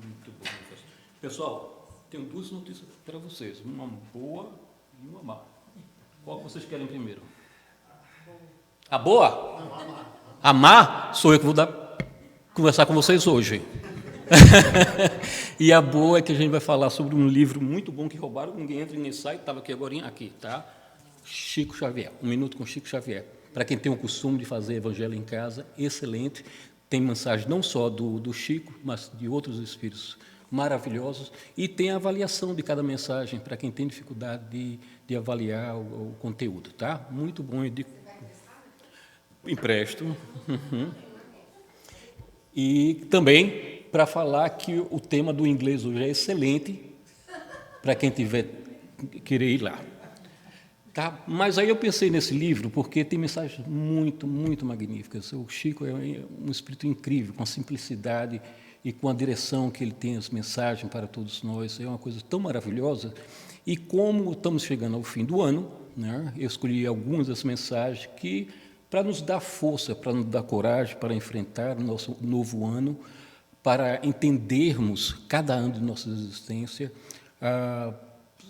Muito bom. Pessoal, tenho duas notícias para vocês, uma boa e uma má. Qual vocês querem primeiro? A boa? A má sou eu que vou conversar com vocês hoje. E a boa é que a gente vai falar sobre um livro muito bom que roubaram, ninguém entra nem sai, estava aqui agora, aqui, tá? Chico Xavier, Um Minuto com Chico Xavier. Para quem tem o costume de fazer evangelho em casa, excelente. Tem mensagem não só do Chico, mas de outros espíritos maravilhosos. E tem a avaliação de cada mensagem, para quem tem dificuldade de avaliar o conteúdo, tá? Muito bom. Empresto. Uhum. E também para falar que o tema do inglês hoje é excelente, para quem tiver querer ir lá. Tá? Mas aí eu pensei nesse livro porque tem mensagens muito, muito magníficas. O Chico é um espírito incrível, com a simplicidade e com a direção que ele tem as mensagens para todos nós. É uma coisa tão maravilhosa. E como estamos chegando ao fim do ano, né, eu escolhi algumas das mensagens que, para nos dar força, para nos dar coragem para enfrentar o nosso novo ano, para entendermos cada ano de nossa existência,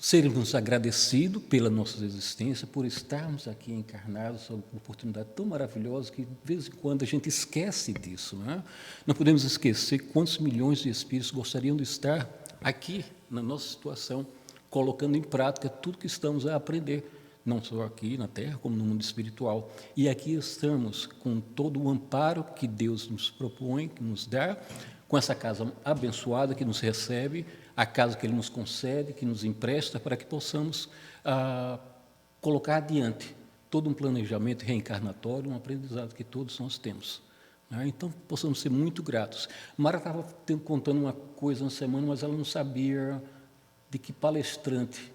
sermos agradecidos pela nossa existência, por estarmos aqui encarnados, uma oportunidade tão maravilhosa que, de vez em quando, a gente esquece disso. Né? Não podemos esquecer quantos milhões de espíritos gostariam de estar aqui, na nossa situação, colocando em prática tudo que estamos a aprender, não só aqui na Terra, como no mundo espiritual. E aqui estamos com todo o amparo que Deus nos propõe, que nos dá, com essa casa abençoada que nos recebe, a casa que Ele nos concede, que nos empresta, para que possamos colocar adiante todo um planejamento reencarnatório, um aprendizado que todos nós temos. Né? Então, possamos ser muito gratos. Mara estava contando uma coisa na semana, mas ela não sabia de que palestrante.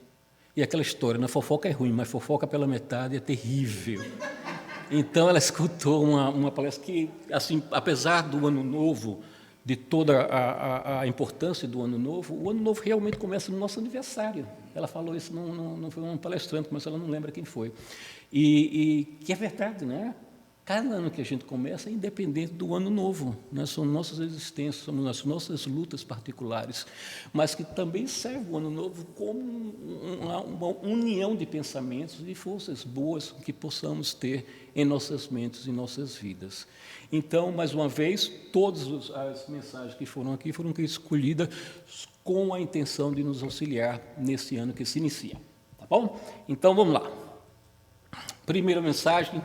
E aquela história, né? Fofoca é ruim, mas fofoca pela metade é terrível. Então, ela escutou uma palestra que, assim, apesar do Ano Novo, de toda a importância do Ano Novo, o Ano Novo realmente começa no nosso aniversário. Ela falou isso, não foi um palestrante, mas ela não lembra quem foi. E que é verdade, né? Cada ano que a gente começa é independente do Ano Novo, né? São nossas existências, são as nossas lutas particulares, mas que também serve o Ano Novo como uma união de pensamentos e forças boas que possamos ter em nossas mentes e nossas vidas. Então, mais uma vez, todas as mensagens que foram aqui foram escolhidas com a intenção de nos auxiliar nesse ano que se inicia. Tá bom? Então, vamos lá. Primeira mensagem.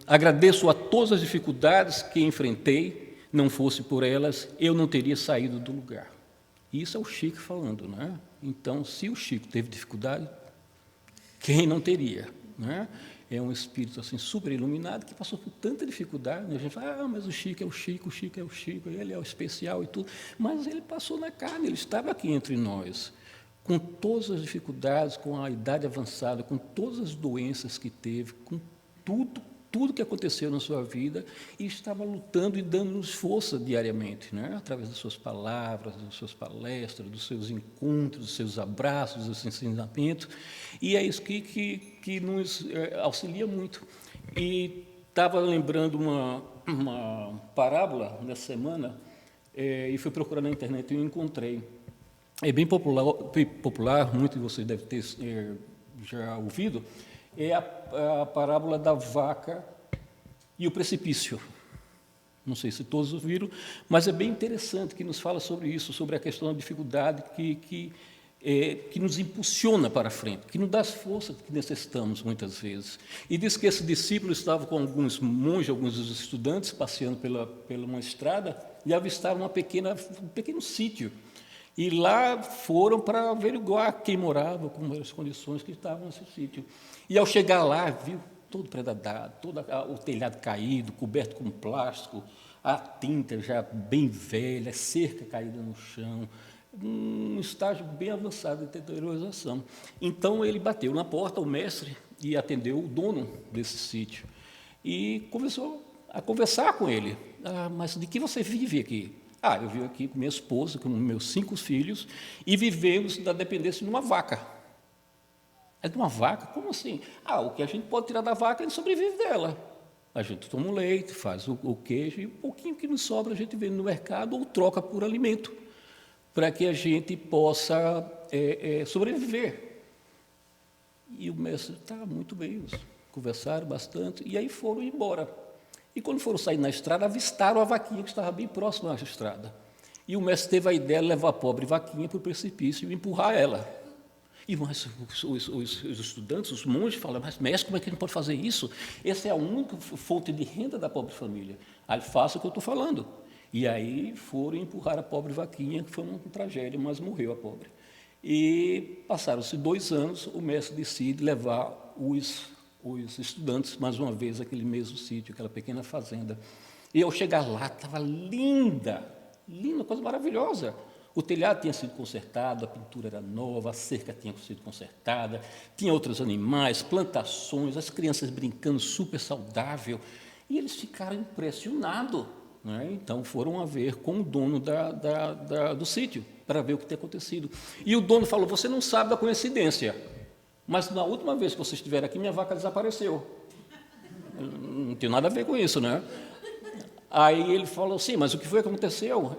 Agradeço a todas as dificuldades que enfrentei, não fosse por elas, eu não teria saído do lugar. Isso é o Chico falando, né? Então, se o Chico teve dificuldade, quem não teria, né? É um espírito assim super iluminado que passou por tanta dificuldade. Né? A gente fala, mas o Chico é o Chico, o Chico é o Chico, ele é o especial e tudo. Mas ele passou na carne, ele estava aqui entre nós, com todas as dificuldades, com a idade avançada, com todas as doenças que teve, com tudo que aconteceu na sua vida, e estava lutando e dando-nos força diariamente, né? Através das suas palavras, das suas palestras, dos seus encontros, dos seus abraços, dos seus ensinamentos, e é isso que nos auxilia muito. E estava lembrando uma parábola nessa semana, e fui procurar na internet e eu encontrei. É bem popular, muitos de vocês devem ter já ouvido, é a parábola da vaca e o precipício. Não sei se todos ouviram, mas é bem interessante que nos fala sobre isso, sobre a questão da dificuldade que nos impulsiona para a frente, que nos dá as forças que necessitamos muitas vezes. E diz que esse discípulo estava com alguns monges, alguns dos estudantes, passeando pela uma estrada e avistaram um pequeno sítio. E lá foram para averiguar quem morava, como eram as condições que estavam nesse sítio. E, ao chegar lá, viu todo predadado, todo o telhado caído, coberto com plástico, a tinta já bem velha, a cerca caída no chão, um estágio bem avançado de deteriorização. Então, ele bateu na porta, o mestre, e atendeu o dono desse sítio. E começou a conversar com ele. Mas de que você vive aqui? Eu vivo aqui com minha esposa, com meus 5 filhos, e vivemos da dependência de uma vaca. É de uma vaca? Como assim? O que a gente pode tirar da vaca, a gente sobrevive dela. A gente toma o leite, faz o queijo, e um pouquinho que nos sobra a gente vende no mercado ou troca por alimento, para que a gente possa sobreviver. E o mestre está muito bem, conversaram bastante, e aí foram embora. E quando foram sair na estrada, avistaram a vaquinha que estava bem próxima à estrada. E o mestre teve a ideia de levar a pobre vaquinha para o precipício e empurrar ela. E mas os estudantes, os monges falam, mas mestre, como é que a gente pode fazer isso? Essa é a única fonte de renda da pobre família. Aí faça o que eu estou falando. E aí foram empurrar a pobre vaquinha, que foi uma tragédia, mas morreu a pobre. E passaram-se 2 anos, o mestre decide levar os estudantes, mais uma vez, àquele mesmo sítio, aquela pequena fazenda. E ao chegar lá, estava linda, coisa maravilhosa. O telhado tinha sido consertado, a pintura era nova, a cerca tinha sido consertada, tinha outros animais, plantações, as crianças brincando super saudável. E eles ficaram impressionados. Né? Então, foram a ver com o dono do sítio, para ver o que tinha acontecido. E o dono falou, você não sabe da coincidência, mas na última vez que você estiver aqui, minha vaca desapareceu. Não tem nada a ver com isso, né? Aí ele falou, sim, mas o que foi que aconteceu?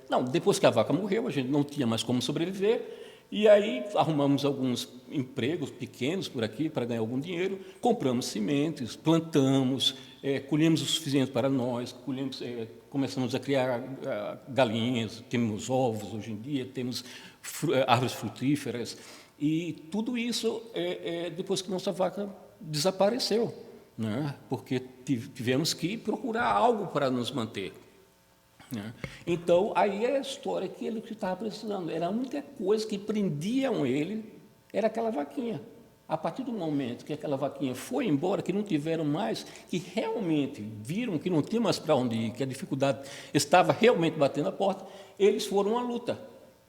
Não, depois que a vaca morreu, a gente não tinha mais como sobreviver, e aí arrumamos alguns empregos pequenos por aqui para ganhar algum dinheiro, compramos sementes, plantamos, colhemos o suficiente para nós, começamos a criar galinhas, temos ovos hoje em dia, temos árvores frutíferas, e tudo isso depois que nossa vaca desapareceu. Né? Porque tivemos que procurar algo para nos manter. Né? Então, aí é a história que ele estava precisando. Era a única coisa que prendiam ele, era aquela vaquinha. A partir do momento que aquela vaquinha foi embora, que não tiveram mais, que realmente viram que não tinha mais para onde ir, que a dificuldade estava realmente batendo a porta, eles foram à luta.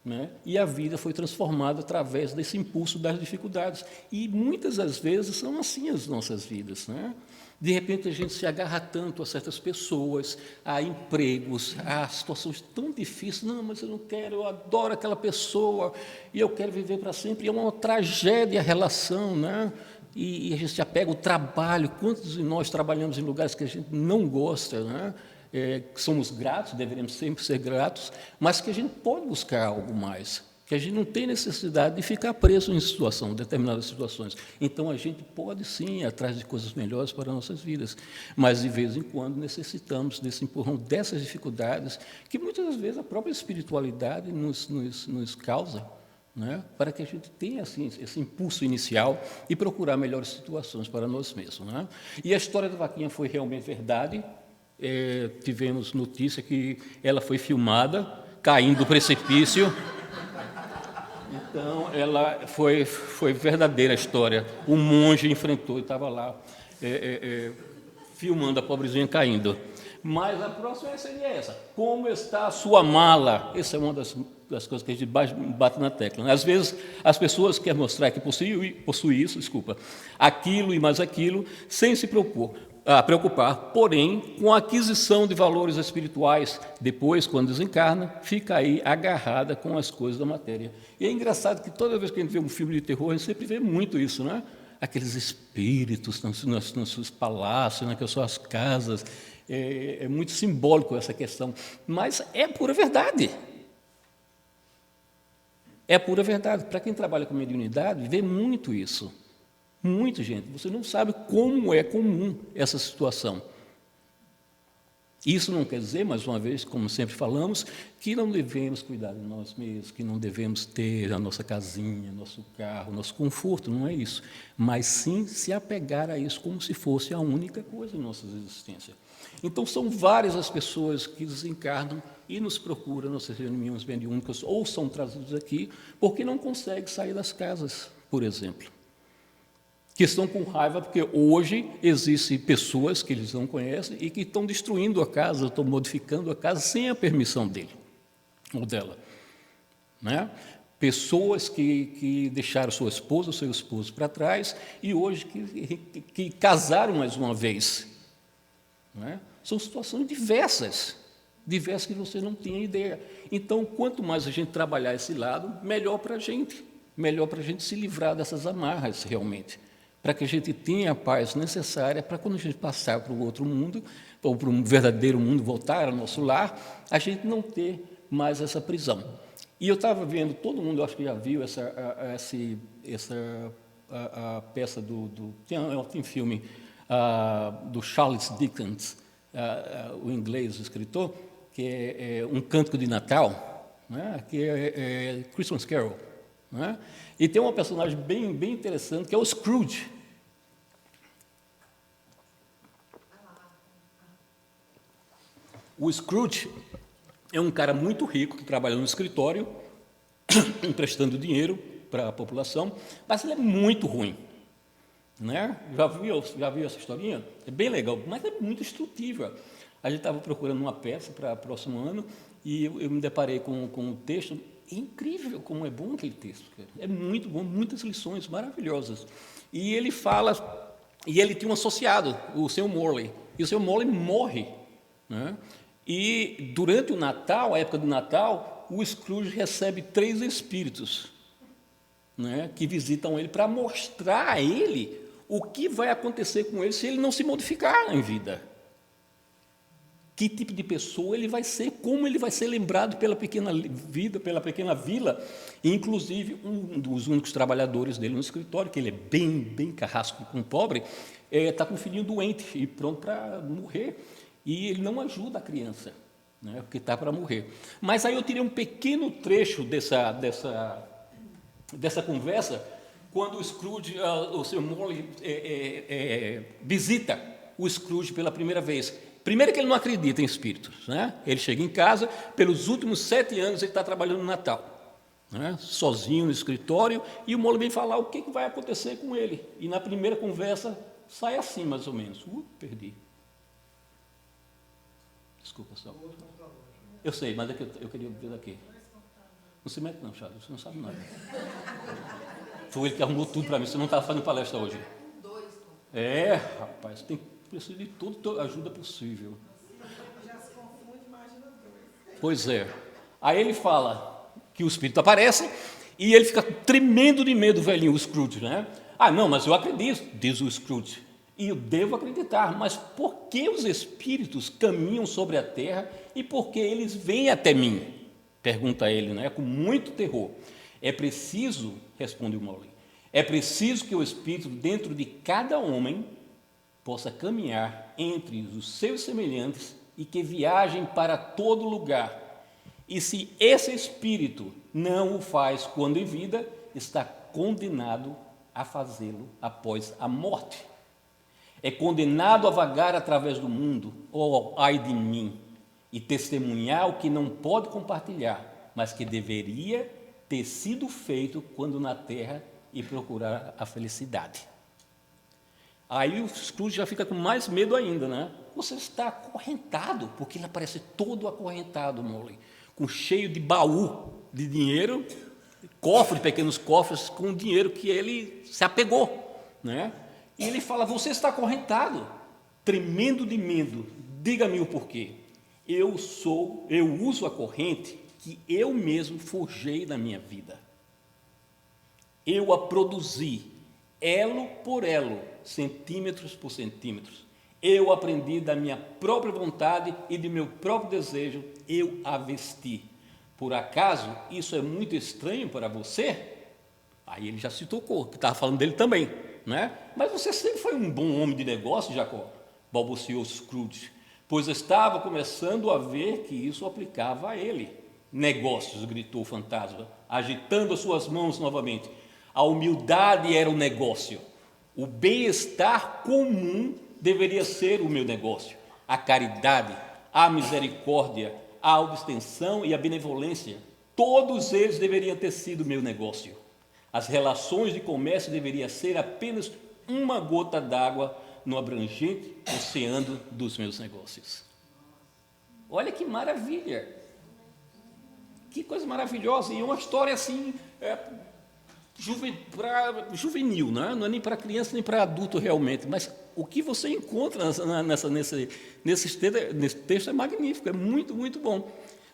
Né? E a vida foi transformada através desse impulso das dificuldades. E muitas das vezes são assim as nossas vidas. Né? De repente a gente se agarra tanto a certas pessoas, a empregos, a situações tão difíceis. Não, mas eu não quero, eu adoro aquela pessoa e eu quero viver para sempre. E é uma tragédia a relação, né? E a gente se apega ao trabalho. Quantos de nós trabalhamos em lugares que a gente não gosta, né? Somos gratos, deveríamos sempre ser gratos, mas que a gente pode buscar algo mais, que a gente não tem necessidade de ficar preso em determinadas situações. Então, a gente pode, sim, ir atrás de coisas melhores para nossas vidas, mas, de vez em quando, necessitamos desse empurrão, dessas dificuldades, que muitas das vezes a própria espiritualidade nos causa, né, para que a gente tenha assim, esse impulso inicial e procurar melhores situações para nós mesmos. Né? E a história da vaquinha foi realmente verdade. Tivemos notícia que ela foi filmada caindo do precipício. Então, ela foi verdadeira a história. O monge enfrentou e estava lá filmando a pobrezinha caindo. Mas a próxima seria essa. Como está a sua mala? Essa é uma das coisas que a gente bate na tecla. Né? Às vezes, as pessoas querem mostrar que possui isso, aquilo e mais aquilo, sem se preocupar, porém, com a aquisição de valores espirituais, depois, quando desencarna, fica aí agarrada com as coisas da matéria. E é engraçado que toda vez que a gente vê um filme de terror, a gente sempre vê muito isso, né? Aqueles espíritos nos seus palácios, nas suas casas. É muito simbólico essa questão, mas é pura verdade. É pura verdade. Para quem trabalha com mediunidade, vê muito isso. Muito, gente. Você não sabe como é comum essa situação. Isso não quer dizer, mais uma vez, como sempre falamos, que não devemos cuidar de nós mesmos, que não devemos ter a nossa casinha, nosso carro, nosso conforto, não é isso. Mas sim se apegar a isso como se fosse a única coisa em nossa existência. Então, são várias as pessoas que desencarnam e nos procuram, nossas reuniões mediúnicas, ou são trazidos aqui, porque não conseguem sair das casas, por exemplo. Que estão com raiva porque hoje existem pessoas que eles não conhecem e que estão destruindo a casa, estão modificando a casa sem a permissão dele ou dela. Né? Pessoas que deixaram sua esposa ou seu esposo para trás e hoje que casaram mais uma vez. Né? São situações diversas que você não tinha ideia. Então, quanto mais a gente trabalhar esse lado, melhor para a gente se livrar dessas amarras realmente. para que a gente tenha a paz necessária para quando a gente passar para o outro mundo, ou para um verdadeiro mundo, voltar ao nosso lar, a gente não ter mais essa prisão. E eu estava vendo, todo mundo acho que já viu a peça tem filme do Charles Dickens, o inglês, o escritor, que é Um Cântico de Natal, né, que é Christmas Carol. Né, e tem uma personagem bem interessante, que é o Scrooge. O Scrooge é um cara muito rico que trabalha no escritório, emprestando dinheiro para a população, mas ele é muito ruim. Né? Já viu essa historinha? É bem legal, mas é muito instrutiva. A gente estava procurando uma peça para o próximo ano e eu me deparei com o texto. É incrível como é bom aquele texto. Cara. É muito bom, muitas lições maravilhosas. E ele fala, e ele tinha um associado, o Sr. Morley, e o Sr. Morley morre. Né? E durante o Natal, a época do Natal, o Scrooge recebe 3 espíritos, né, que visitam ele para mostrar a ele o que vai acontecer com ele se ele não se modificar em vida. Que tipo de pessoa ele vai ser, como ele vai ser lembrado pela pequena vida, pela pequena vila, e, inclusive, um dos únicos trabalhadores dele no escritório, que ele é bem carrasco com o pobre, está com um filhinho doente e pronto para morrer. E ele não ajuda a criança, né, porque está para morrer. Mas aí eu tirei um pequeno trecho dessa conversa, quando o Scrooge, o Sr. Morley, visita o Scrooge pela primeira vez. Primeiro que ele não acredita em espíritos. Né? Ele chega em casa, pelos últimos 7 anos ele está trabalhando no Natal, né, sozinho no escritório, e o Morley vem falar o que vai acontecer com ele. E na primeira conversa sai assim, mais ou menos. Perdi. Desculpa, só. Eu sei, mas é que eu queria ver daqui. Não se mete não, Charles, você não sabe nada. Foi ele que arrumou tudo para mim, você não estava fazendo palestra hoje. Rapaz, tem preciso de toda ajuda possível. Já se confunde, imagina 2. Pois é. Aí ele fala que o espírito aparece e ele fica tremendo de medo, velhinho, o Scrooge, né? Não, mas eu acredito, diz o Scrooge. E eu devo acreditar, mas por que os espíritos caminham sobre a terra e por que eles vêm até mim? Pergunta ele, né, com muito terror. É preciso, responde o Morley, é preciso que o espírito dentro de cada homem possa caminhar entre os seus semelhantes e que viajem para todo lugar. E se esse espírito não o faz quando em vida, está condenado a fazê-lo após a morte. É condenado a vagar através do mundo, ai de mim, e testemunhar o que não pode compartilhar, mas que deveria ter sido feito quando na terra e procurar a felicidade. Aí o Scrooge já fica com mais medo ainda, né? Você está acorrentado, porque ele aparece todo acorrentado, Morley, cheio de baú de dinheiro, pequenos cofres com o dinheiro que ele se apegou, né? E ele fala, você está acorrentado, tremendo de medo, diga-me o porquê. Eu uso a corrente que eu mesmo forjei na minha vida. Eu a produzi, elo por elo, centímetros por centímetros. Eu aprendi da minha própria vontade e do meu próprio desejo, eu a vesti. Por acaso isso é muito estranho para você? Aí ele já se tocou, que estava falando dele também. Né? Mas você sempre foi um bom homem de negócio, Jacó, balbuciou Scrooge, pois estava começando a ver que isso aplicava a ele. Negócios, gritou o fantasma, agitando as suas mãos novamente. A humildade era o negócio. O bem-estar comum deveria ser o meu negócio. A caridade, a misericórdia, a autoextensão e a benevolência, todos eles deveriam ter sido meu negócio. As relações de comércio deveriam ser apenas uma gota d'água no abrangente oceano dos meus negócios. Olha que maravilha! Que coisa maravilhosa! E uma história assim, juvenil, né? Não é nem para criança nem para adulto realmente, mas o que você encontra nesse texto é magnífico, é muito, muito bom.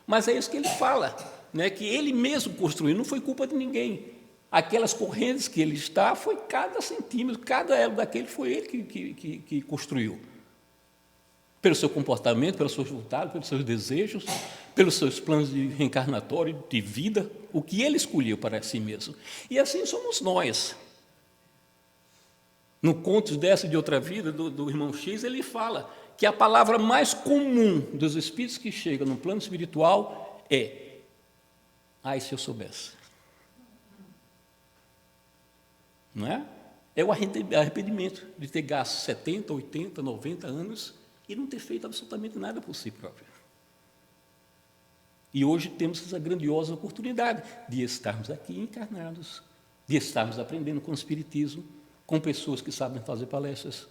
Mas é isso que ele fala, né? Que ele mesmo construiu, não foi culpa de ninguém. Aquelas correntes que ele está, foi cada centímetro, cada elo daquele foi ele que construiu. Pelo seu comportamento, pelas suas vontades, pelos seus desejos, pelos seus planos de reencarnatório, de vida, o que ele escolheu para si mesmo. E assim somos nós. No Contos dessa e de Outra Vida, do irmão X, ele fala que a palavra mais comum dos espíritos que chegam no plano espiritual é: ai, se eu soubesse. Não é? É o arrependimento de ter gasto 70, 80, 90 anos e não ter feito absolutamente nada por si próprio. E hoje temos essa grandiosa oportunidade de estarmos aqui encarnados, de estarmos aprendendo com o Espiritismo, com pessoas que sabem fazer palestras,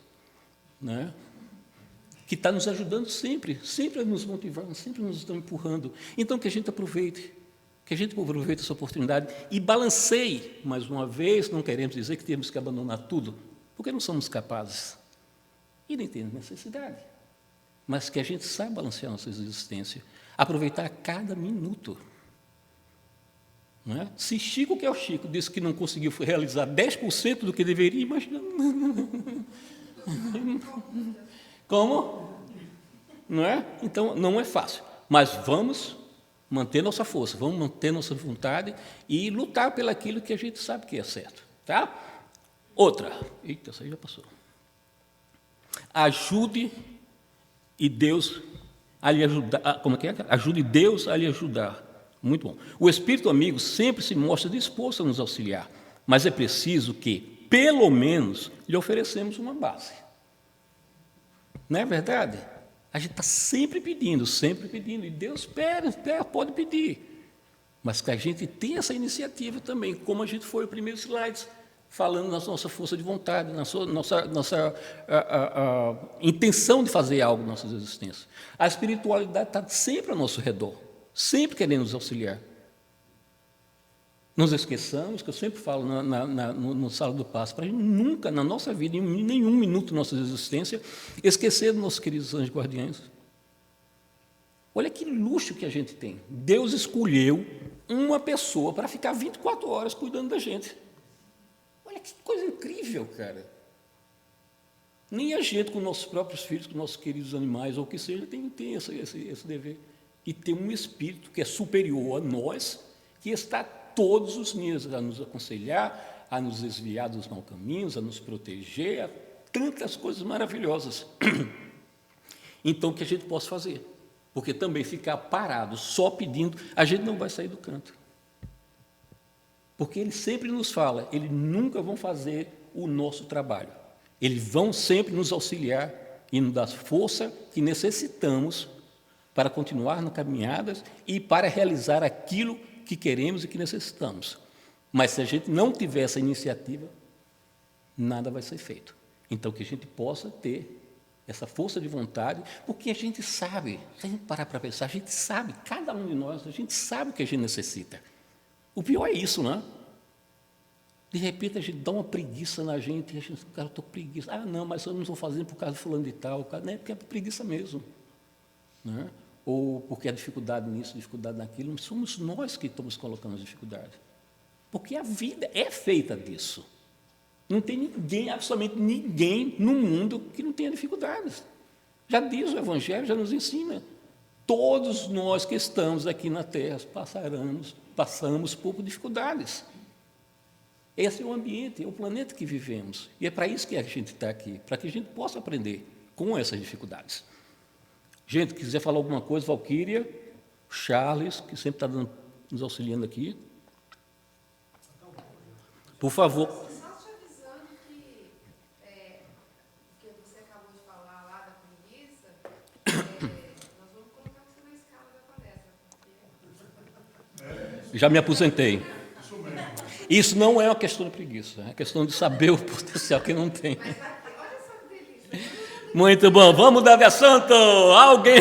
né? Que está nos ajudando sempre a nos motivando, sempre nos estão empurrando. Então, que a gente aproveite essa oportunidade e balanceie, mais uma vez, não queremos dizer que temos que abandonar tudo, porque não somos capazes e nem temos necessidade, mas que a gente saiba balancear nossa existência, aproveitar cada minuto. Não é? Se Chico, que é o Chico, disse que não conseguiu realizar 10% do que deveria, imagina. Como? Não é? Então, não é fácil, mas vamos manter nossa força, vamos manter nossa vontade e lutar pelo aquilo que a gente sabe que é certo. Tá? Outra. Eita, essa aí já passou. Ajude e Deus a lhe ajudar. Como é que é? Ajude Deus a lhe ajudar. Muito bom. O espírito amigo sempre se mostra disposto a nos auxiliar, mas é preciso que, pelo menos, lhe oferecemos uma base. Não é verdade? A gente está sempre pedindo, e Deus pode pedir. Mas que a gente tenha essa iniciativa também, como a gente foi o primeiro slide, falando na nossa força de vontade, na nossa intenção de fazer algo na nossa existência. A espiritualidade está sempre ao nosso redor, sempre querendo nos auxiliar. Nos esqueçamos, que eu sempre falo no Sala do Passo, para a gente nunca, na nossa vida, em nenhum minuto da nossa existência, esquecer dos nossos queridos anjos guardiães. Olha que luxo que a gente tem. Deus escolheu uma pessoa para ficar 24 horas cuidando da gente. Olha que coisa incrível, cara. Nem a gente, com nossos próprios filhos, com nossos queridos animais, ou o que seja, tem esse dever. E tem um espírito que é superior a nós, que está todos os dias a nos aconselhar, a nos desviar dos maus caminhos, a nos proteger, a tantas coisas maravilhosas. Então, o que a gente possa fazer? Porque também ficar parado, só pedindo, a gente não vai sair do canto. Porque ele sempre nos fala, eles nunca vão fazer o nosso trabalho. Eles vão sempre nos auxiliar e nos dar força que necessitamos para continuar nas caminhadas e para realizar aquilo que queremos e que necessitamos. Mas se a gente não tiver essa iniciativa, nada vai ser feito. Então, que a gente possa ter essa força de vontade, porque a gente sabe, se a gente parar para pensar, a gente sabe, cada um de nós, a gente sabe o que a gente necessita. O pior é isso, não é? De repente, a gente dá uma preguiça na gente, e a gente, cara, eu estou com preguiça. Ah, não, mas eu não estou fazendo por causa de fulano de tal, não é porque é preguiça mesmo. Não é? Ou porque há dificuldade nisso, dificuldade naquilo, somos nós que estamos colocando as dificuldades. Porque a vida é feita disso. Não tem ninguém, absolutamente ninguém no mundo que não tenha dificuldades. Já diz o Evangelho, já nos ensina. Todos nós que estamos aqui na Terra passamos por dificuldades. Esse é o ambiente, é o planeta que vivemos. E é para isso que a gente está aqui, para que a gente possa aprender com essas dificuldades. Gente, quiser falar alguma coisa, Valquíria, Charles, que sempre está nos auxiliando aqui. Por favor. Só te avisando que você acabou de falar lá da preguiça, nós vamos colocar você na escala da palestra. Já me aposentei. Isso não é uma questão de preguiça, é uma questão de saber o potencial que não tem. Mas olha só que delícia. Muito bom, vamos dar de assunto. Alguém.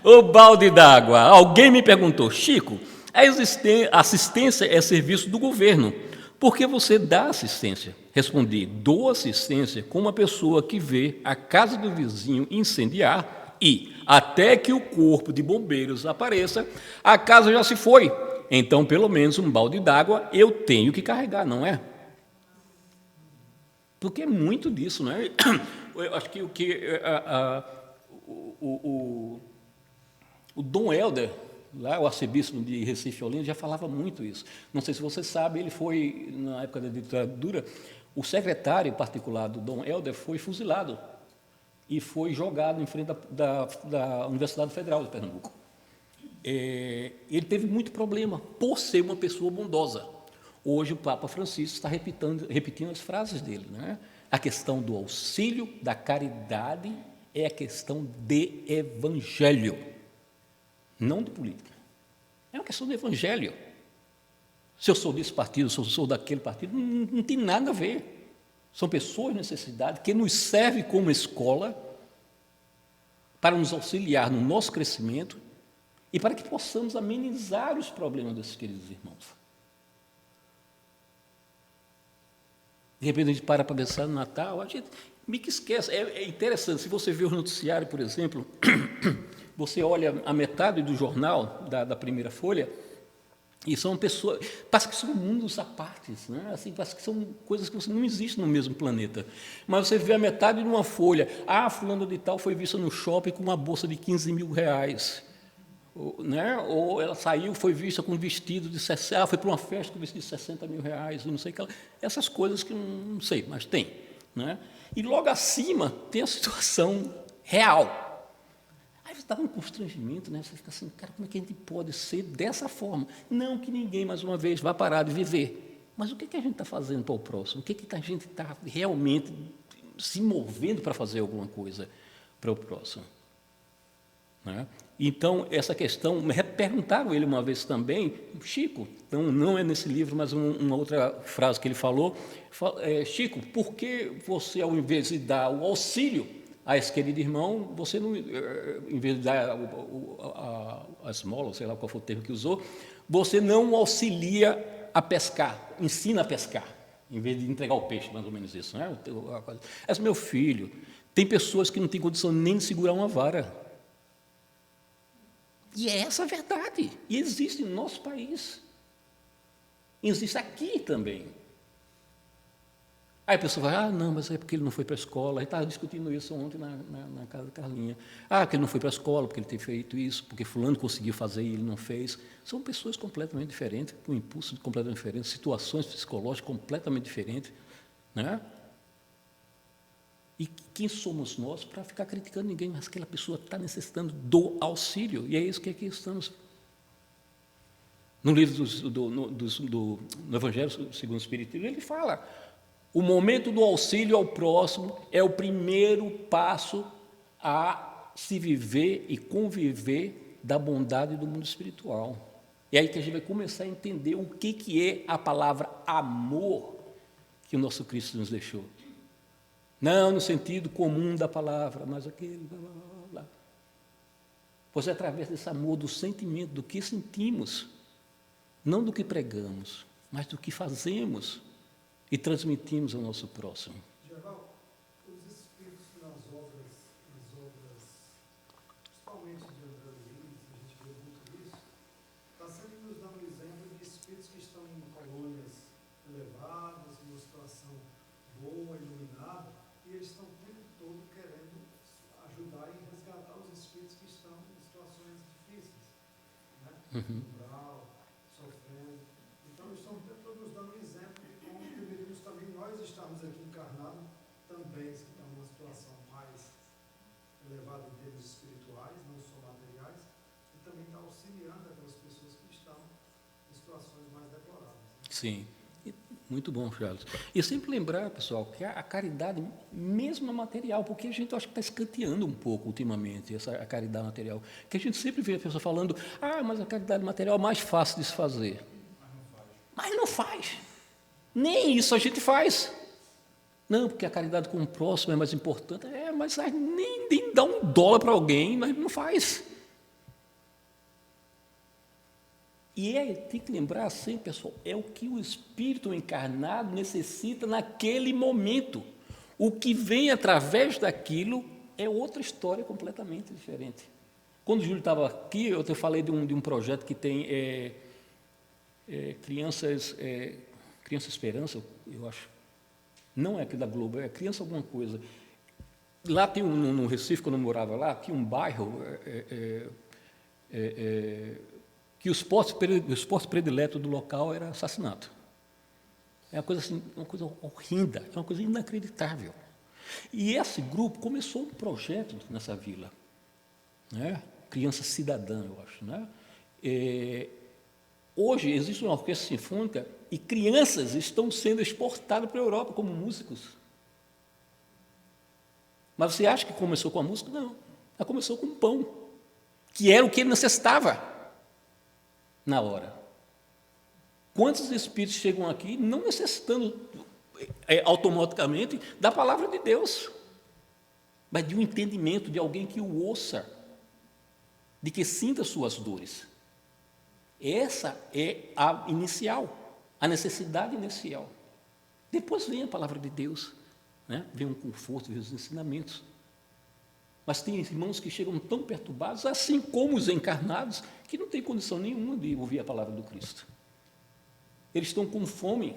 O balde d'água. Alguém me perguntou, Chico, a assistência é serviço do governo. Por que você dá assistência? Respondi, dou assistência com uma pessoa que vê a casa do vizinho incendiar e, até que o corpo de bombeiros apareça, a casa já se foi. então pelo menos um balde d'água eu tenho que carregar, não é? Porque é muito disso, não é? Eu acho que o Dom Helder, lá, o arcebispo de Recife, Olinda, já falava muito isso. Não sei se você sabe, ele foi, na época da ditadura, o secretário particular do Dom Helder foi fuzilado e foi jogado em frente da Universidade Federal de Pernambuco. Ele teve muito problema por ser uma pessoa bondosa. Hoje o Papa Francisco está repetindo as frases dele, né? A questão do auxílio, da caridade, é a questão de evangelho, não de política. É uma questão de evangelho. Se eu sou desse partido, se eu sou daquele partido, não tem nada a ver. São pessoas de necessidade que nos servem como escola para nos auxiliar no nosso crescimento e para que possamos amenizar os problemas desses queridos irmãos. De repente a gente para pensar no Natal, a gente meio que esquece. É interessante, se você vê o noticiário, por exemplo, você olha a metade do jornal, da primeira folha, e são pessoas, parece que são mundos à parte, né? Assim, parece que são coisas que não existem no mesmo planeta. Mas você vê a metade de uma folha, fulano de tal foi vista no shopping com uma bolsa de 15 mil reais. Né? Ou ela saiu, foi vista com um vestido de 60, foi para uma festa com um vestido de 60 mil reais, não sei o que. Essas coisas que não sei, mas tem. Né? E logo acima tem a situação real. Aí você dá um constrangimento, né? Você fica assim, cara, como é que a gente pode ser dessa forma? Não que ninguém, mais uma vez, vá parar de viver. Mas o que a gente está fazendo para o próximo? O que a gente está realmente se movendo para fazer alguma coisa para o próximo? Né? Então, essa questão, perguntaram ele uma vez também, Chico, não é nesse livro, mas uma outra frase que ele falou, Chico, por que você, ao invés de dar o auxílio a esse querido irmão, você não, em vez de dar a esmola, sei lá qual foi o termo que usou, você não auxilia a pescar, ensina a pescar, em vez de entregar o peixe, mais ou menos isso. Né? Esse meu filho, tem pessoas que não têm condição nem de segurar uma vara. E é essa a verdade. E existe no nosso país. Existe aqui também. Aí a pessoa vai, não, mas é porque ele não foi para a escola. A gente estava discutindo isso ontem na casa da Carlinha. Porque ele não foi para a escola, porque ele tem feito isso, porque fulano conseguiu fazer e ele não fez. São pessoas completamente diferentes, com impulsos completamente diferentes, situações psicológicas completamente diferentes. Né? E quem somos nós para ficar criticando ninguém? Mas aquela pessoa está necessitando do auxílio, e é isso que aqui estamos. No livro no Evangelho segundo o Espiritismo, ele fala, o momento do auxílio ao próximo é o primeiro passo a se viver e conviver da bondade do mundo espiritual. É aí que a gente vai começar a entender o que é a palavra amor que o nosso Cristo nos deixou. Não no sentido comum da palavra, mas aquele... Blá, blá, blá, blá. Pois é através desse amor, do sentimento, do que sentimos, não do que pregamos, mas do que fazemos e transmitimos ao nosso próximo. Geral, os espíritos nas obras, principalmente de André Luiz, a gente vê muito isso, está sempre nos dando exemplo de espíritos que estão em colônias elevadas, numa situação boa, iluminada, e eles estão o tempo todo querendo ajudar e resgatar os espíritos que estão em situações difíceis, né? Umbral, sofrendo. Então, eles estão o tempo todo nos dando um exemplo de como deveríamos também nós estarmos aqui encarnados, também estão numa situação mais elevada em termos espirituais, não só materiais, e também está auxiliando aquelas pessoas que estão em situações mais deploráveis. Né? Sim. Muito bom, Charles. E sempre lembrar, pessoal, que a caridade, mesmo material, porque a gente acho que está escanteando um pouco ultimamente a caridade material, que a gente sempre vê a pessoa falando, mas a caridade material é mais fácil de se fazer. Mas não faz. Nem isso a gente faz. Não, porque a caridade com o próximo é mais importante. Mas nem dá $1 para alguém, mas não faz. E tem que lembrar sempre, pessoal, é o que o espírito encarnado necessita naquele momento. O que vem através daquilo é outra história completamente diferente. Quando o Júlio estava aqui, eu te falei de um projeto que tem Criança Esperança, eu acho. Não é aqui da Globo, é Criança alguma coisa. Lá tem no Recife, quando eu morava lá, tinha um bairro que o esporte predileto do local era assassinato. É uma coisa assim, uma coisa horrenda, é uma coisa inacreditável. E esse grupo começou um projeto nessa vila, né? Criança Cidadã, eu acho, né? Hoje existe uma orquestra sinfônica e crianças estão sendo exportadas para a Europa como músicos. Mas você acha que começou com a música? Não. Ela começou com pão, que era o que ele necessitava na hora. Quantos espíritos chegam aqui não necessitando automaticamente da palavra de Deus, mas de um entendimento de alguém que o ouça, de que sinta suas dores. Essa é a inicial, a necessidade inicial. Depois vem a palavra de Deus, né? Vem um conforto, vem os ensinamentos. Mas tem irmãos que chegam tão perturbados, assim como os encarnados, que não têm condição nenhuma de ouvir a palavra do Cristo. Eles estão com fome,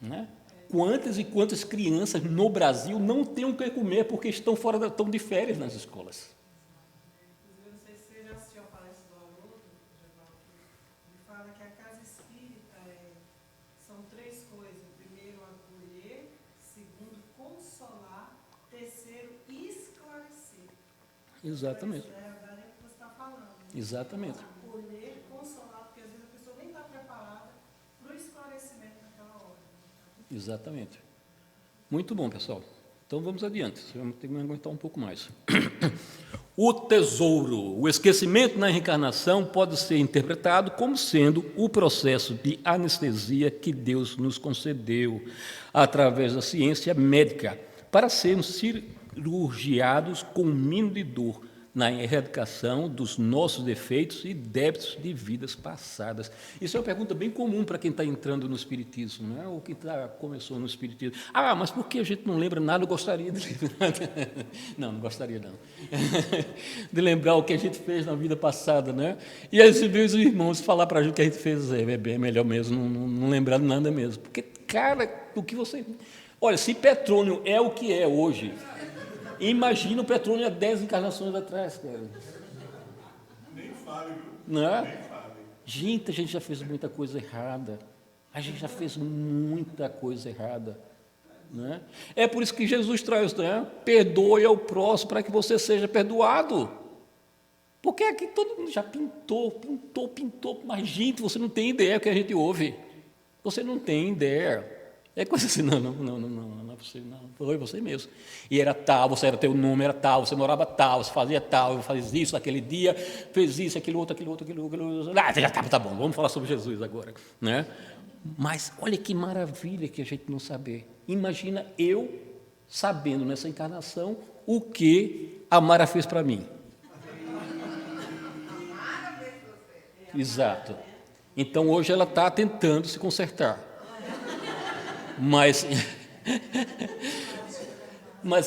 né? Quantas e quantas crianças no Brasil não têm o que comer porque estão de férias nas escolas? Eu não sei se você já assistiu a palestra do Haroldo, ele fala que a casa espírita são três coisas. Primeiro, acolher. Segundo, consolar. Terceiro, esclarecer. Exatamente. É a verdade que você está falando. Exatamente. Acolher, consolar, porque às vezes a pessoa nem está preparada para o esclarecimento naquela hora. Exatamente. Muito bom, pessoal. Então vamos adiante. Vamos ter que aguentar um pouco mais. O tesouro, o esquecimento na reencarnação pode ser interpretado como sendo o processo de anestesia que Deus nos concedeu através da ciência médica para sermos cirurgiados com o mínimo de dor na erradicação dos nossos defeitos e débitos de vidas passadas. Isso é uma pergunta bem comum para quem está entrando no Espiritismo, não é? Ou quem começou no Espiritismo. Ah, mas por que a gente não lembra nada? Eu gostaria de lembrar. Não gostaria não. De lembrar o que a gente fez na vida passada, né? E aí, se vê os irmãos falar para a gente o que a gente fez, é bem melhor mesmo não lembrar nada mesmo. Porque, cara, o que você... Olha, se petróleo é o que é hoje... Imagina o petróleo há 10 encarnações atrás, cara. Nem fale, viu? Não é? Nem fale. Gente, a gente já fez muita coisa errada. A gente já fez muita coisa errada. Não é? É por isso que Jesus traz, né? Perdoe ao próximo para que você seja perdoado. Porque aqui todo mundo já pintou. Mas, gente, você não tem ideia do que a gente ouve. Você não tem ideia. É coisa assim, não é possível, não, foi você mesmo. E era tal, você era teu nome, era tal, você morava tal, você fazia tal, fazia isso naquele dia, fez isso, aquilo outro. Ah, já tá bom, vamos falar sobre Jesus agora, né? Mas olha que maravilha que a gente não saber. Imagina eu sabendo nessa encarnação o que a Mara fez para mim. Exato. Então hoje ela está tentando se consertar. Mas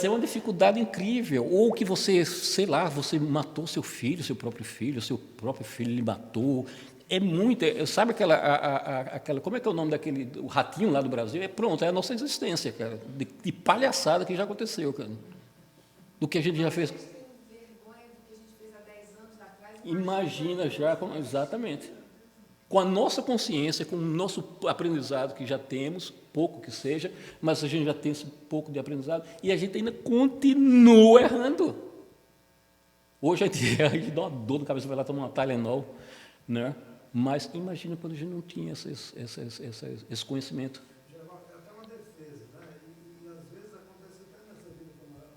é uma dificuldade incrível. Ou que você, sei lá, você matou seu próprio filho lhe matou. É muito, sabe aquela, como é que é o nome daquele, o ratinho lá do Brasil? É a nossa existência, cara, de palhaçada que já aconteceu, cara. Do que a gente já fez. Imagina já, exatamente. Com a nossa consciência, com o nosso aprendizado que já temos, pouco que seja, mas a gente já tem esse pouco de aprendizado, e a gente ainda continua errando. Hoje a gente dá uma dor na cabeça, vai lá tomar uma Tylenol, né? Mas imagina quando a gente não tinha esse conhecimento. Já é até uma defesa, né? E às vezes acontece até nessa vida, como a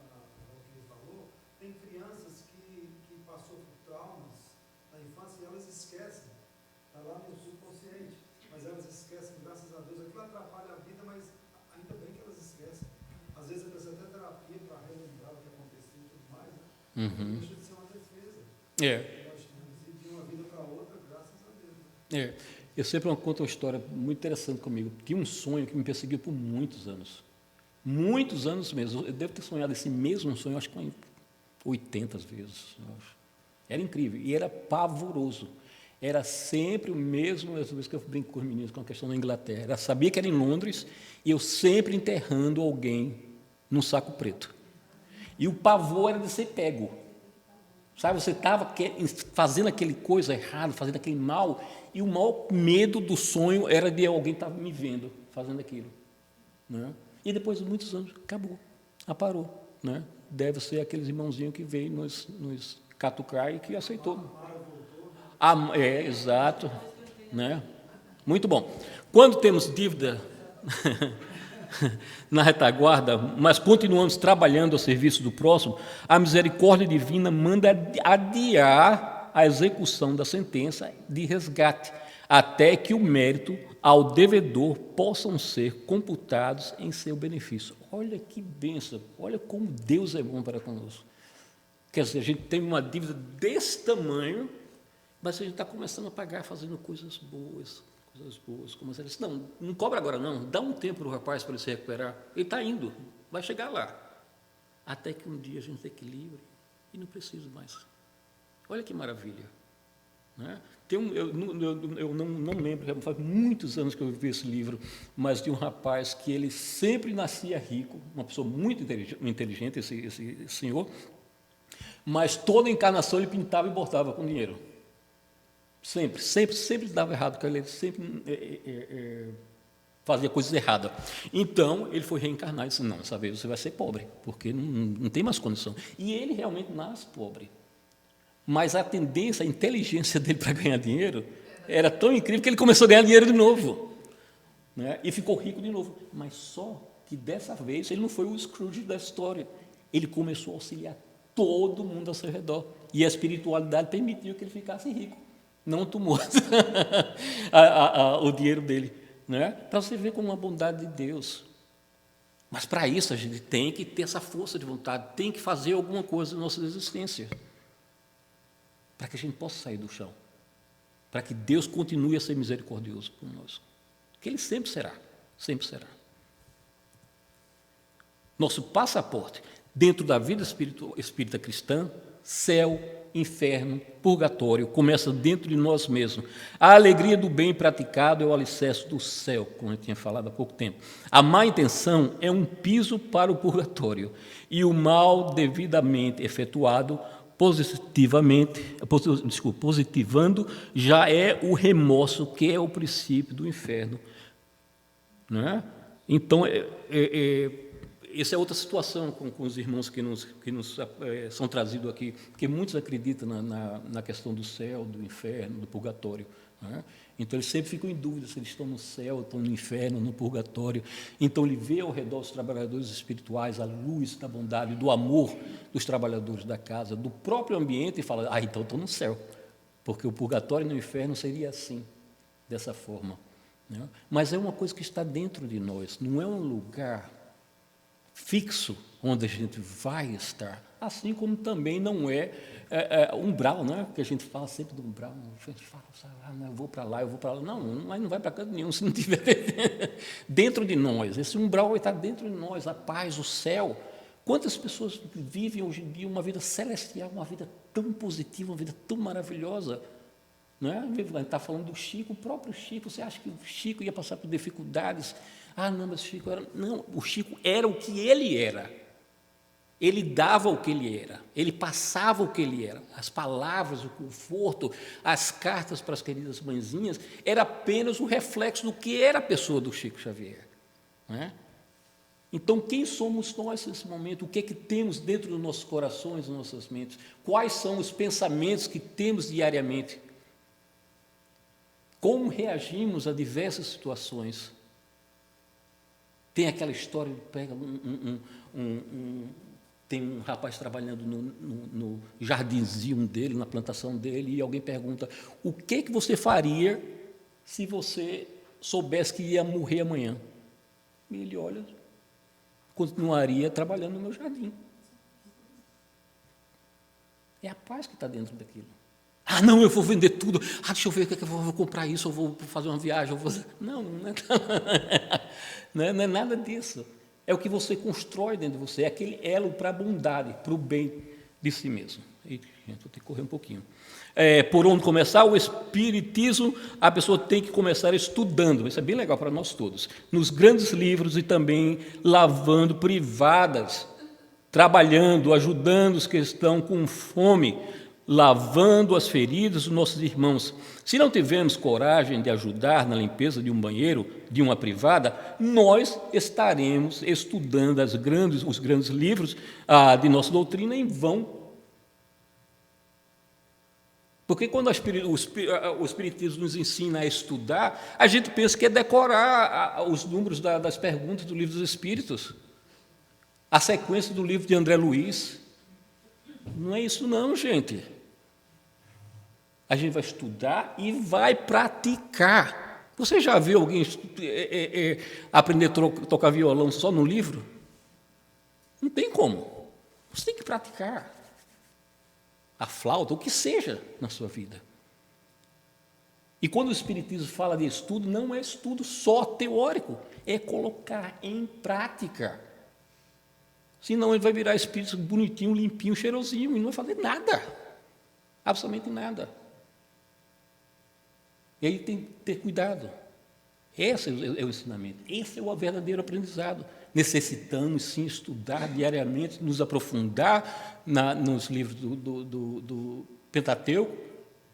Roquinha falou, tem crianças que passou por traumas na infância e elas esquecem. Está lá no subconsciente, mas elas esquecem, graças a Deus. Aquilo atrapalha a vida, mas ainda bem que elas esquecem. Às vezes é preciso até terapia para relembrar o que aconteceu e tudo mais, né? Uhum. Deixa de ser uma defesa. É. De uma vida para outra, graças a Deus. Né? Eu sempre conto uma história muito interessante comigo. Tinha um sonho que me perseguiu por muitos anos. Muitos anos mesmo. Eu devo ter sonhado esse mesmo sonho, acho que 80 vezes. Era incrível. E era pavoroso. Era sempre o mesmo, às vezes que eu brinco com os meninos com a questão da Inglaterra. Eu sabia que era em Londres e eu sempre enterrando alguém num saco preto. E o pavor era de ser pego. Sabe, você estava fazendo aquele coisa errada, fazendo aquele mal, e o maior medo do sonho era de alguém estar me vendo fazendo aquilo. Né? E depois de muitos anos, acabou, aparou. Né? Deve ser aqueles irmãozinhos que veio nos catucar e que aceitou. Exato. Né? Muito bom. Quando temos dívida na retaguarda, mas continuamos trabalhando ao serviço do próximo, a misericórdia divina manda adiar a execução da sentença de resgate, até que o mérito ao devedor possam ser computados em seu benefício. Olha que bênção, olha como Deus é bom para conosco. Quer dizer, a gente tem uma dívida desse tamanho, mas a gente está começando a pagar fazendo coisas boas, como ele disse, não cobra agora não, dá um tempo para o rapaz para ele se recuperar. Ele está indo, vai chegar lá. Até que um dia a gente equilibre e não precisa mais. Olha que maravilha. Né? Eu não lembro, faz muitos anos que eu vi esse livro, mas de um rapaz que ele sempre nascia rico, uma pessoa muito inteligente, esse senhor, mas toda encarnação ele pintava e bordava com dinheiro. Sempre dava errado, porque ele sempre fazia coisas erradas. Então, ele foi reencarnar e disse, não, essa vez você vai ser pobre, porque não tem mais condição. E ele realmente nasce pobre. Mas a tendência, a inteligência dele para ganhar dinheiro era tão incrível que ele começou a ganhar dinheiro de novo. Né? E ficou rico de novo. Mas só que dessa vez ele não foi o Scrooge da história. Ele começou a auxiliar todo mundo ao seu redor. E a espiritualidade permitiu que ele ficasse rico. Não tomou o dinheiro dele, né? Para você ver como a bondade de Deus. Mas para isso a gente tem que ter essa força de vontade, tem que fazer alguma coisa na nossa existência, para que a gente possa sair do chão, para que Deus continue a ser misericordioso por nós, que Ele sempre será, sempre será. Nosso passaporte dentro da vida espírita cristã, céu, inferno, purgatório, começa dentro de nós mesmos. A alegria do bem praticado é o alicerce do céu, como eu tinha falado há pouco tempo. A má intenção é um piso para o purgatório, e o mal devidamente efetuado, positivando, já é o remorso, que é o princípio do inferno. Não é? Então, essa é outra situação com os irmãos que nos são trazidos aqui, porque muitos acreditam na questão do céu, do inferno, do purgatório. Né? Então, eles sempre ficam em dúvida se eles estão no céu, estão no inferno, no purgatório. Então, ele vê ao redor dos trabalhadores espirituais a luz da bondade, do amor dos trabalhadores da casa, do próprio ambiente, e fala, então estou no céu, porque o purgatório e o inferno seria assim, dessa forma. Né? Mas é uma coisa que está dentro de nós, não é um lugar fixo onde a gente vai estar, assim como também não é umbral, né? Que a gente fala sempre do umbral, a gente fala, eu vou para lá, não vai para canto nenhum, se não tiver dentro de nós, esse umbral vai estar dentro de nós, a paz, o céu. Quantas pessoas vivem hoje em dia uma vida celestial, uma vida tão positiva, uma vida tão maravilhosa? Não é? A gente está falando do Chico, o próprio Chico, você acha que o Chico ia passar por dificuldades? Não, mas o Chico era... Não, o Chico era o que ele era. Ele dava o que ele era, ele passava o que ele era. As palavras, o conforto, as cartas para as queridas mãezinhas, era apenas o reflexo do que era a pessoa do Chico Xavier. Não é? Então, quem somos nós nesse momento? O que é que temos dentro dos nossos corações, das nossas mentes? Quais são os pensamentos que temos diariamente? Como reagimos a diversas situações? Tem aquela história, pega tem um rapaz trabalhando no jardinzinho dele, na plantação dele, e alguém pergunta, o que você faria se você soubesse que ia morrer amanhã? E ele olha, continuaria trabalhando no meu jardim. É a paz que está dentro daquilo. Não, eu vou vender tudo. Deixa eu ver o que eu vou comprar isso, eu vou fazer uma viagem. Não é nada disso. É o que você constrói dentro de você, é aquele elo para a bondade, para o bem, de si mesmo. E, gente, vou ter que correr um pouquinho. Por onde começar? O Espiritismo, a pessoa tem que começar estudando. Isso é bem legal para nós todos. Nos grandes livros e também lavando privadas, trabalhando, ajudando os que estão com fome, lavando as feridas dos nossos irmãos. Se não tivermos coragem de ajudar na limpeza de um banheiro, de uma privada, nós estaremos estudando os grandes livros de nossa doutrina em vão. Porque quando o Espiritismo nos ensina a estudar, a gente pensa que é decorar os números das perguntas do Livro dos Espíritos, a sequência do livro de André Luiz. Não é isso não, gente. A gente vai estudar e vai praticar. Você já viu alguém aprender a tocar violão só no livro? Não tem como. Você tem que praticar. A flauta, o que seja na sua vida. E quando o Espiritismo fala de estudo, não é estudo só teórico, é colocar em prática. Senão ele vai virar espírito bonitinho, limpinho, cheirosinho, e não vai fazer nada, absolutamente nada. E aí tem que ter cuidado. Esse é o ensinamento, esse é o verdadeiro aprendizado. Necessitamos, sim, estudar diariamente, nos aprofundar nos livros do Pentateuco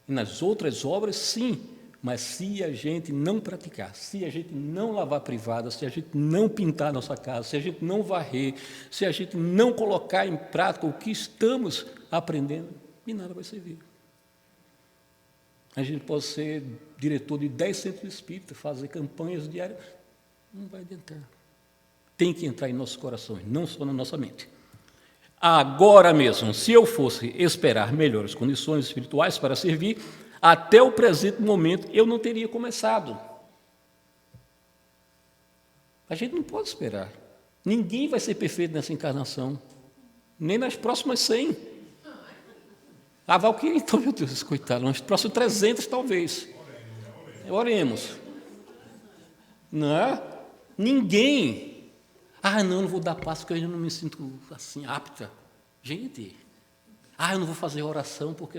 e nas outras obras, sim, mas se a gente não praticar, se a gente não lavar privada, se a gente não pintar nossa casa, se a gente não varrer, se a gente não colocar em prática o que estamos aprendendo, de nada vai servir. A gente pode ser diretor de 10 centros espíritas, fazer campanhas diárias, não vai adiantar. Tem que entrar em nossos corações, não só na nossa mente. Agora mesmo, se eu fosse esperar melhores condições espirituais para servir, até o presente momento eu não teria começado. A gente não pode esperar. Ninguém vai ser perfeito nessa encarnação, nem nas próximas 100. A Valquíria, então, meu Deus, coitado, nas próximas 300 talvez. Oremos. Não é? Ninguém. Não vou dar passo porque eu ainda não me sinto assim, apta. Gente, eu não vou fazer oração porque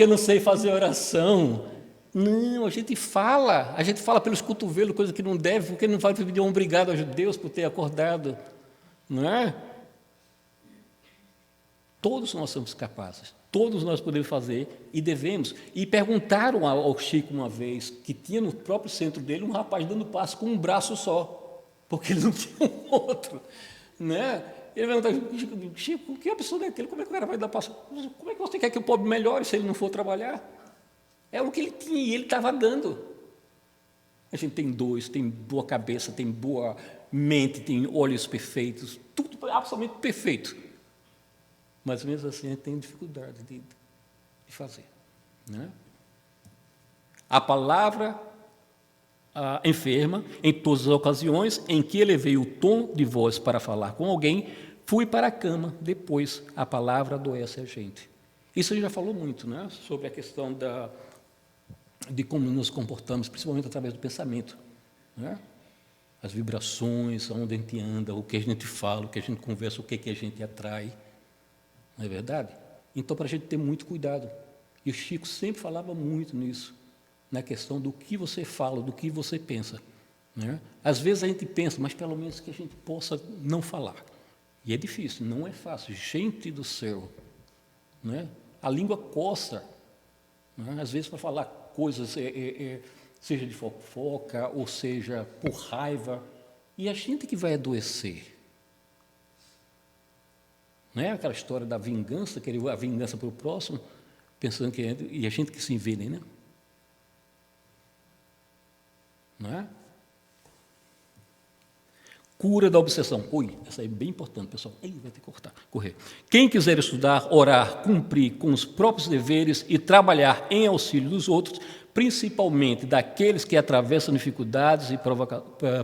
eu não sei fazer oração. Não, a gente fala pelos cotovelos, coisa que não deve, porque não vai pedir um obrigado a Deus por ter acordado. Não é? Todos nós somos capazes, todos nós podemos fazer e devemos. E perguntaram ao Chico uma vez, que tinha no próprio centro dele um rapaz dando passo com um braço só, porque ele não tinha um outro. Né? Ele perguntou, Chico, que absurdo é aquele? Como é que o cara vai dar passo? Como é que você quer que o pobre melhore se ele não for trabalhar? É o que ele tinha e ele estava dando. A gente tem dois, tem boa cabeça, tem boa mente, tem olhos perfeitos, tudo absolutamente perfeito. Mas mesmo assim a gente tem dificuldade de fazer. Né? A palavra enferma, em todas as ocasiões em que elevei o tom de voz para falar com alguém, fui para a cama, depois a palavra adoece a gente. Isso a gente já falou muito, né? Sobre a questão de como nos comportamos, principalmente através do pensamento. Né? As vibrações, onde a gente anda, o que a gente fala, o que a gente conversa, o que a gente atrai. Não é verdade? Então, para a gente ter muito cuidado. E o Chico sempre falava muito nisso, na questão do que você fala, do que você pensa. Né? Às vezes a gente pensa, mas pelo menos que a gente possa não falar. E é difícil, não é fácil. Gente do céu. Né? A língua coça. Né? Às vezes, para falar coisas, seja de fofoca, ou seja, por raiva, e a gente que vai adoecer. Não é aquela história da vingança, querer a vingança para o próximo, pensando que é... E a gente que se envenena. Não é? Cura da obsessão. Essa é bem importante, pessoal. Vai ter que correr. Quem quiser estudar, orar, cumprir com os próprios deveres e trabalhar em auxílio dos outros, principalmente daqueles que atravessam dificuldades e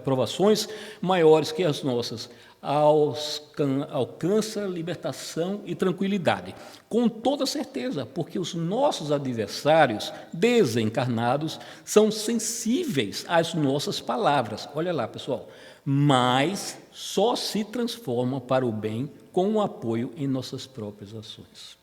provações maiores que as nossas, alcança libertação e tranquilidade. Com toda certeza, porque os nossos adversários desencarnados são sensíveis às nossas palavras. Olha lá, pessoal. Mas só se transformam para o bem com o apoio em nossas próprias ações.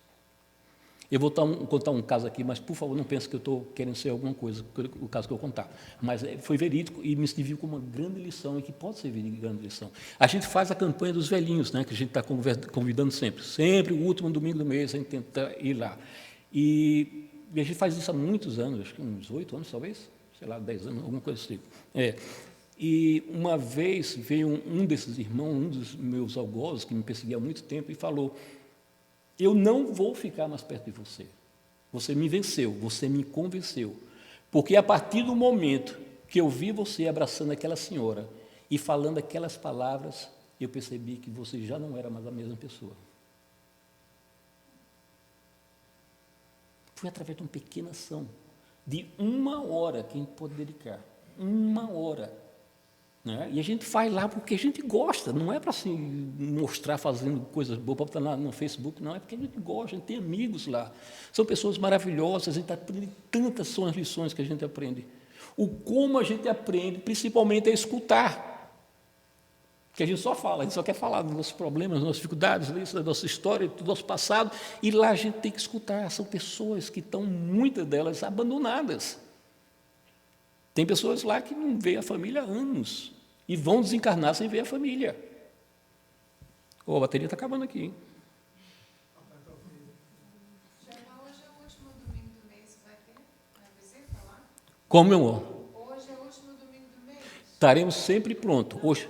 Eu vou contar um caso aqui, mas, por favor, não pense que eu estou querendo ser alguma coisa, o caso que eu vou contar. Mas foi verídico e me serviu como uma grande lição, e que pode servir de grande lição. A gente faz a campanha dos velhinhos, né, que a gente está convidando sempre. Sempre o último domingo do mês, a gente tenta ir lá. E a gente faz isso há muitos anos, acho que uns 8 anos, talvez, sei lá, 10 anos, alguma coisa assim. E uma vez veio um desses irmãos, um dos meus algozes, que me perseguia há muito tempo, e falou: eu não vou ficar mais perto de você. Você me venceu, você me convenceu. Porque a partir do momento que eu vi você abraçando aquela senhora e falando aquelas palavras, eu percebi que você já não era mais a mesma pessoa. Foi através de uma pequena ação, de 1 hora que a gente pode dedicar. 1 hora. Né? E a gente faz lá porque a gente gosta, não é para se mostrar fazendo coisas boas, para botar no Facebook, não, é porque a gente gosta, a gente tem amigos lá. São pessoas maravilhosas, a gente aprende, tantas são as lições que a gente aprende. O como a gente aprende, principalmente, é escutar. Que a gente só fala, a gente só quer falar dos nossos problemas, das nossas dificuldades, da nossa história, do nosso passado, e lá a gente tem que escutar. São pessoas que estão, muitas delas, abandonadas. Tem pessoas lá que não veem a família há anos e vão desencarnar sem ver a família. A bateria está acabando aqui, hein? Chama, hoje é o último domingo do mês, vai ter? Vai você falar? Como, meu amor? Hoje é o último domingo do mês? Estaremos sempre prontos.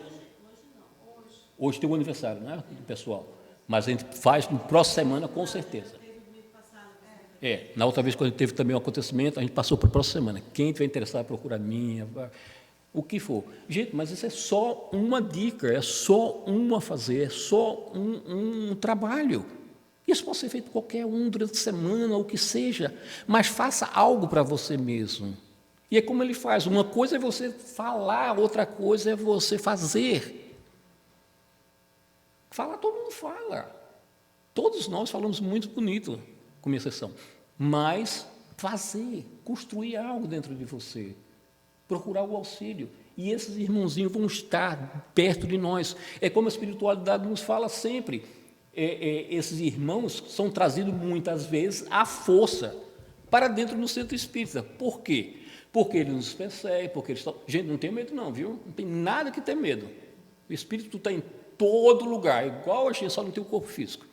Hoje tem o aniversário, né, do pessoal. Mas a gente faz na próxima semana, com certeza. Na outra vez, quando teve também um acontecimento, a gente passou para a próxima semana. Quem estiver interessado, procura a minha, o que for. Gente, mas isso é só uma dica, é só um a fazer, é só um trabalho. Isso pode ser feito qualquer um durante a semana, ou o que seja, mas faça algo para você mesmo. E é como ele faz, uma coisa é você falar, outra coisa é você fazer. Falar, todo mundo fala. Todos nós falamos muito bonito, com exceção. Mas fazer, construir algo dentro de você, procurar o auxílio. E esses irmãozinhos vão estar perto de nós. É como a espiritualidade nos fala sempre. Esses irmãos são trazidos muitas vezes à força para dentro do centro espírita. Por quê? Porque eles nos perseguem, porque eles estão... Gente, não tem medo não, viu? Não tem nada que ter medo. O espírito está em todo lugar, igual a gente, só não tem o corpo físico.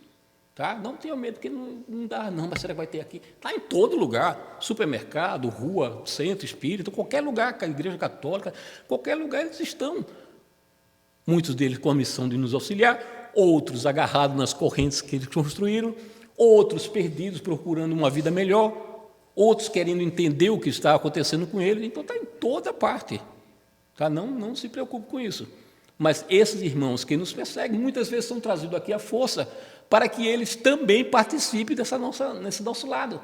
Tá? Não tenha medo, porque não dá, não, mas será que vai ter aqui? Está em todo lugar, supermercado, rua, centro espírita, qualquer lugar, a igreja católica, qualquer lugar eles estão. Muitos deles com a missão de nos auxiliar, outros agarrados nas correntes que eles construíram, outros perdidos procurando uma vida melhor, outros querendo entender o que está acontecendo com eles, então está em toda parte. Tá? Não se preocupe com isso. Mas esses irmãos que nos perseguem, muitas vezes são trazidos aqui à força, para que eles também participem nesse nosso lado.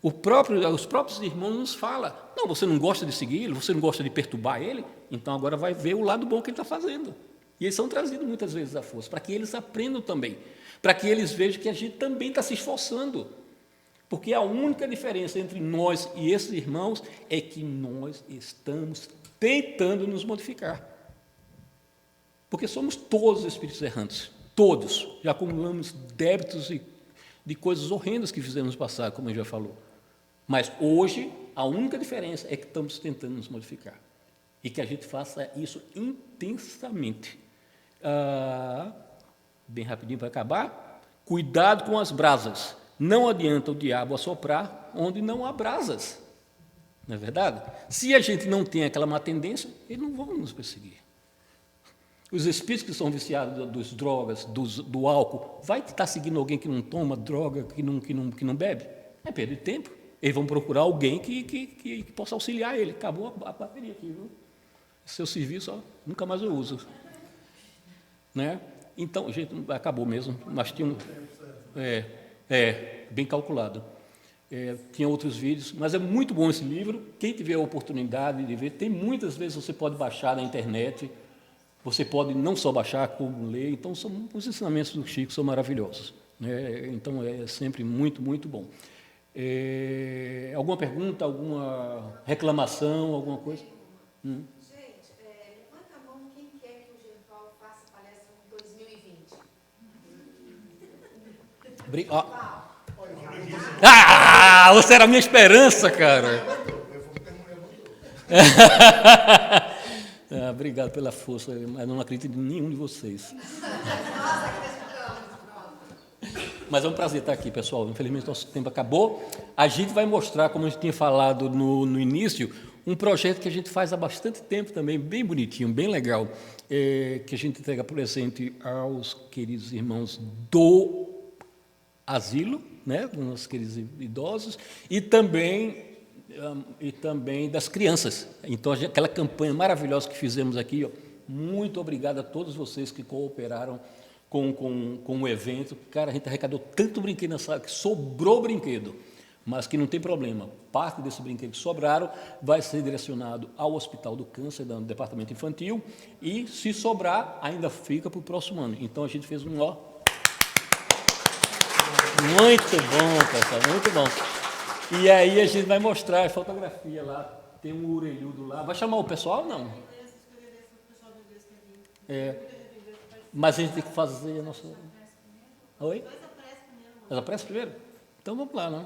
Os próprios irmãos nos falam, não, você não gosta de segui-lo, você não gosta de perturbar ele, então agora vai ver o lado bom que ele está fazendo. E eles são trazidos muitas vezes à força, para que eles aprendam também, para que eles vejam que a gente também está se esforçando. Porque a única diferença entre nós e esses irmãos é que nós estamos tentando nos modificar. Porque somos todos espíritos errantes. Todos já acumulamos débitos de coisas horrendas que fizemos no passado, como eu já falou. Mas hoje, a única diferença é que estamos tentando nos modificar. E que a gente faça isso intensamente. Bem rapidinho para acabar. Cuidado com as brasas. Não adianta o diabo assoprar onde não há brasas. Não é verdade? Se a gente não tem aquela má tendência, eles não vão nos perseguir. Os espíritos que são viciados das drogas, do álcool, vai estar seguindo alguém que não toma droga, que não bebe? É perda de tempo. Eles vão procurar alguém que possa auxiliar ele. Acabou a bateria aqui, viu? Seu serviço, nunca mais eu uso. Né? Então, gente, acabou mesmo. Mas tinha bem calculado. tinha outros vídeos, mas é muito bom esse livro. Quem tiver a oportunidade de ver, tem muitas vezes você pode baixar na internet, você pode não só baixar, como ler. Então, os ensinamentos do Chico são maravilhosos, né? Então, é sempre muito, muito bom. Alguma pergunta, alguma reclamação, alguma coisa? Gente, levanta a mão quem quer que o Gerval faça palestra em 2020. Você era a minha esperança, cara. Obrigado pela força, mas não acredito em nenhum de vocês. Mas é um prazer estar aqui, pessoal. Infelizmente, nosso tempo acabou. A gente vai mostrar, como a gente tinha falado no início, um projeto que a gente faz há bastante tempo também, bem bonitinho, bem legal, que a gente entrega presente aos queridos irmãos do asilo, né, dos nossos queridos idosos, e também das crianças. Então, aquela campanha maravilhosa que fizemos aqui, ó, muito obrigado a todos vocês que cooperaram com o evento. Cara, a gente arrecadou tanto brinquedo na sala que sobrou brinquedo, mas que não tem problema. Parte desse brinquedo que sobraram vai ser direcionado ao Hospital do Câncer, do Departamento Infantil, e, se sobrar, ainda fica para o próximo ano. Então, a gente fez um ó. Muito bom, pessoal, muito bom. E aí a gente vai mostrar a fotografia lá, tem um orelhudo lá. Vai chamar o pessoal? Não. Mas a gente tem que fazer a nossa... Oi? Ela aparece primeiro? Então vamos lá, né?